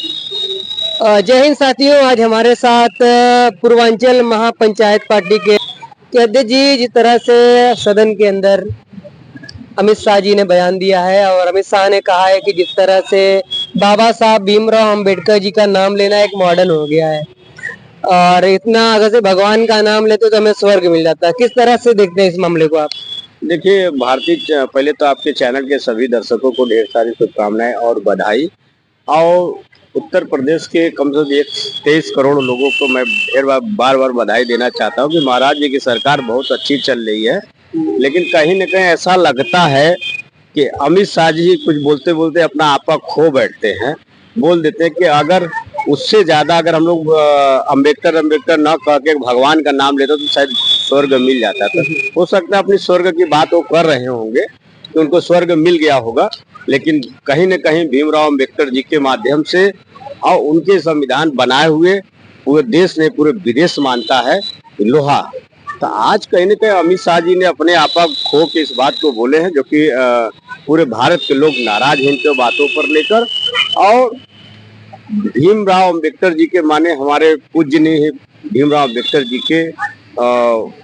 जय हिंद साथियों, आज हमारे साथ पूर्वांचल महापंचायत पार्टी के अध्यक्ष जी, जिस तरह से सदन के अंदर अमित शाह जी ने बयान दिया है और अमित शाह ने कहा है कि जिस तरह से बाबा साहब भीमराव अंबेडकर जी का नाम लेना एक मॉडर्न हो गया है और इतना अगर से भगवान का नाम लेते तो हमें स्वर्ग मिल जाता है। किस तरह से देखते हैं इस मामले को आप? देखिए पहले तो आपके चैनल के सभी दर्शकों को ढेर सारी शुभकामनाएं और बधाई। और उत्तर प्रदेश के कम से कम 23 करोड़ लोगों को मैं बार बार बधाई देना चाहता हूं कि महाराज जी की सरकार बहुत अच्छी चल रही है। लेकिन कहीं न कहीं ऐसा लगता है कि अमित शाह जी कुछ बोलते बोलते अपना आपा खो बैठते हैं। बोल देते हैं कि अगर उससे ज्यादा अगर हम लोग अम्बेडकर न कह के भगवान का नाम लेते तो शायद स्वर्ग मिल जाता। तो हो सकता है अपनी स्वर्ग की बात वो कर रहे होंगे कि उनको स्वर्ग मिल गया होगा, लेकिन कहीं न कहीं भीमराव अम्बेडकर जी के माध्यम से और उनके संविधान बनाए हुए पूरे देश ने पूरे विदेश मानता है लोहा। तो आज कहीं न कहीं अमित शाह जी ने अपने आपा खो के इस बात को बोले हैं, जो कि पूरे भारत के लोग नाराज हैं इनके बातों पर लेकर। और भीमराव अम्बेडकर जी के माने हमारे पूज्यनीय भीमराव अम्बेडकर जी के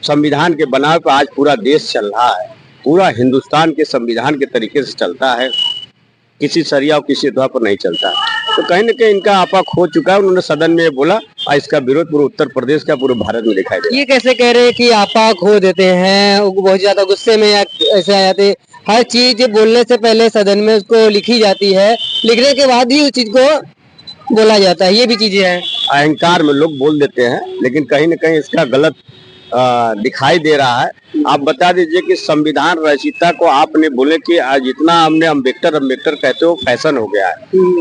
संविधान के बनाए पर आज पूरा देश चल रहा है। पूरा हिंदुस्तान के संविधान के तरीके से चलता है, किसी सरिया और किसी अथवा पर नहीं चलता। तो कहीं न कहीं इनका आपा खो चुका है। उन्होंने सदन में बोला और इसका विरोध पूरे उत्तर प्रदेश का पूरे भारत में दिखाई दे। ये कैसे कह रहे हैं कि आपा खो देते हैं? वो बहुत ज्यादा गुस्से में या ऐसे आ जाते? हर चीज बोलने से पहले सदन में उसको लिखी जाती है, लिखने के बाद ही उस चीज को बोला जाता है। ये भी चीजें हैं, अहंकार में लोग बोल देते हैं, लेकिन कहीं न कहीं इसका गलत दिखाई दे रहा है। आप बता दीजिए कि संविधान रचयिता को आपने बोले कि आज जितना हमने अम्बेडकर कहते हो फैशन हो गया है,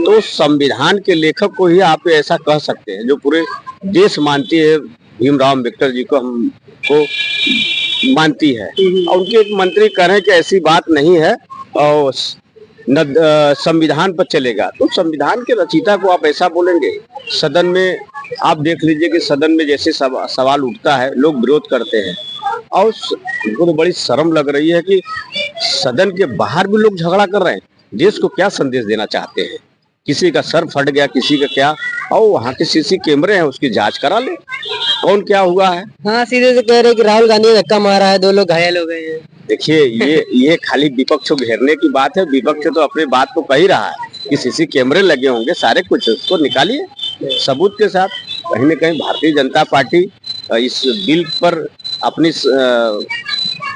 तो संविधान के लेखक को ही आप ऐसा कह सकते हैं जो पूरे देश मानती है भीमराव अम्बेडकर जी को, हमको मानती है। और उनके एक मंत्री कह रहे हैं कि ऐसी बात नहीं है और संविधान पर चलेगा। तो संविधान के रचयिता को आप ऐसा बोलेंगे? सदन में आप देख लीजिए कि सदन में जैसे सवाल उठता है लोग विरोध करते हैं और उनको तो बड़ी शर्म लग रही है कि सदन के बाहर भी लोग झगड़ा कर रहे हैं। देश को क्या संदेश देना चाहते हैं? किसी का सर फट गया, किसी का क्या, और वहाँ के सीसी कैमरे हैं उसकी जांच करा ले, कौन क्या हुआ है। हाँ, सीधे से कह रहे हैं कि राहुल गांधी ने धक्का मारा है, 2 लोग घायल हो गए हैं। देखिए ये खाली विपक्ष को घेरने की बात है। विपक्ष तो अपनी बात को कह ही रहा है कि सीसी कैमरे लगे होंगे सारे, कुछ उसको निकालिए सबूत के साथ। कहीं न कहीं भारतीय जनता पार्टी इस बिल पर अपनी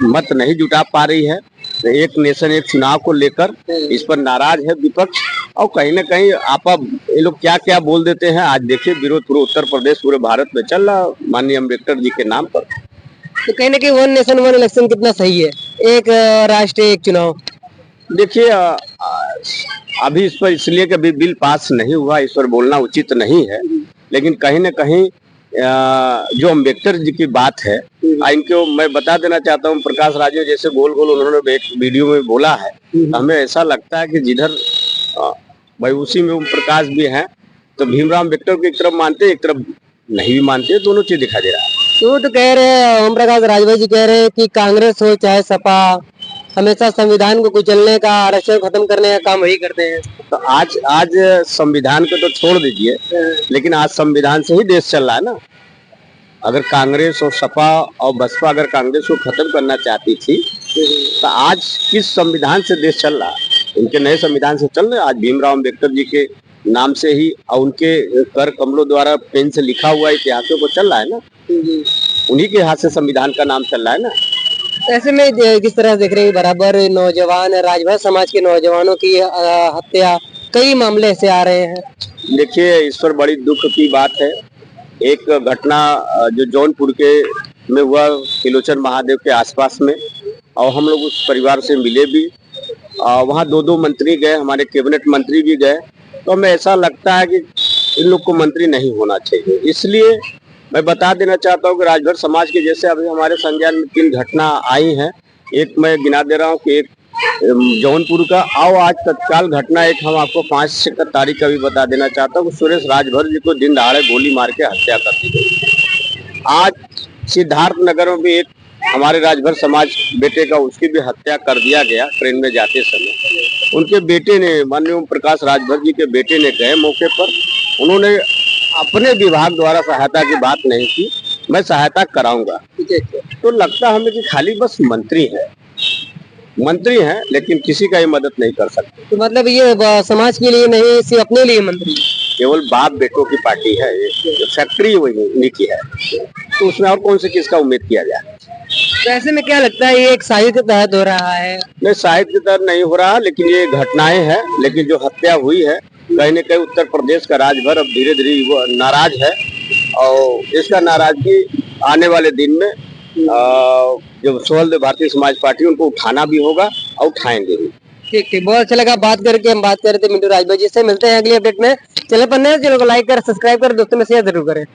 मत नहीं जुटा पा रही है। तो एक नेशन एक चुनाव को लेकर इस पर नाराज है विपक्ष। और कहीं न कहीं आप ये लोग क्या क्या बोल देते हैं। आज देखिए विरोध पूरे उत्तर प्रदेश पूरे भारत में चल रहा माननीय अम्बेडकर जी के नाम पर। तो कहीं ना कहीं 1 नेशन 1 इलेक्शन कितना सही है, एक राष्ट्र एक चुनाव। देखिए अभी इस पर इसलिए कि अभी बिल पास नहीं हुआ, इस पर बोलना उचित नहीं है। लेकिन कहीं न कहीं जो अम्बेडकर जी की बात है इनको मैं बता देना चाहता हूँ। प्रकाश राज ने जैसे गोल गोल उन्होंने एक वीडियो में बोला है, हमें ऐसा लगता है कि जिधर भाई उसी में ओम प्रकाश भी हैं, तो भीमराव अम्बेडकर को एक तरफ मानते एक तरफ नहीं भी मानते, दोनों चीज दिखाई दे रहा है। तो कह रहे हैं ओम प्रकाश राजभर जी कह रहे हैं कि कांग्रेस हो चाहे सपा, हमेशा संविधान को कुचलने का, आरक्षण खत्म करने का काम वही करते हैं। तो आज संविधान को तो छोड़ दीजिए, लेकिन आज संविधान से ही देश चल रहा है ना। अगर कांग्रेस और सपा और बसपा अगर कांग्रेस को खत्म करना चाहती थी तो आज किस संविधान से देश चल रहा है? उनके नए संविधान से चल रहे। आज भीमराव अम्बेडकर जी के नाम से ही और उनके कर कमलों द्वारा पेन से लिखा हुआ इतिहासों को चल रहा है ना। उन्हीं के हाथ से संविधान का नाम चल रहा है ना। ऐसे में किस तरह देख रहे हैं बराबर नौजवान राजभर समाज के नौजवानों की हत्या, कई मामले ऐसे आ रहे हैं। देखिए इस पर बड़ी दुख की बात है। एक घटना जो जौनपुर के में हुआ त्रिलोचन महादेव के आसपास में, और हम लोग उस परिवार से मिले भी। वहाँ 2 मंत्री गए, हमारे कैबिनेट मंत्री भी गए। तो हमें ऐसा लगता है कि इन लोग को मंत्री नहीं होना चाहिए। इसलिए मैं बता देना चाहता हूँ कि राजभर समाज के जैसे अभी हमारे संज्ञान में 3 घटना आई हैं। एक मैं गिना दे रहा हूँ कि एक जौनपुर का, और आज तत्काल घटना एक हम आपको 5 तारीख का भी बता देना चाहता हूँ। सुरेश राजभर जी को दिन दहाड़े गोली मार के हत्या कर दी गई। आज सिद्धार्थ नगर में भी एक हमारे राजभर समाज बेटे का, उसकी भी हत्या कर दिया गया ट्रेन में जाते समय। उनके बेटे ने, माननीय ओम प्रकाश राजभर जी के बेटे ने गए मौके पर, उन्होंने अपने विभाग द्वारा सहायता की बात नहीं की, मैं सहायता कराऊंगा। तो लगता हमें कि खाली बस मंत्री हैं लेकिन किसी का ही मदद नहीं कर सकते। तो मतलब ये समाज के लिए नहीं, सिर्फ अपने लिए मंत्री, केवल बाप बेटों की पार्टी है ये, जो फैक्ट्री वही उन्हीं की है, तो उसमें और कौन से किसका उम्मीद किया जाए। तो ऐसे में क्या लगता है ये एक साजिश के तहत हो रहा है? नहीं, साहित्य की तरह नहीं हो रहा, लेकिन ये घटनाएं हैं। लेकिन जो हत्या हुई है, कहीं न कहीं उत्तर प्रदेश का राजभर अब धीरे धीरे नाराज है, और इसका नाराजगी आने वाले दिन में जो सोहल भारतीय समाज पार्टी, उनको उठाना भी होगा और उठाएंगे भी। ठीक ठीक, बहुत अच्छा लगा बात करके। हम बात कर रहे थे मिंटू राजभर जी से। मिलते हैं अगली अपडेट में। चैनल पर नए, चैनल को लाइक कर, सब्सक्राइब कर, दोस्तों में शेयर जरूर करें।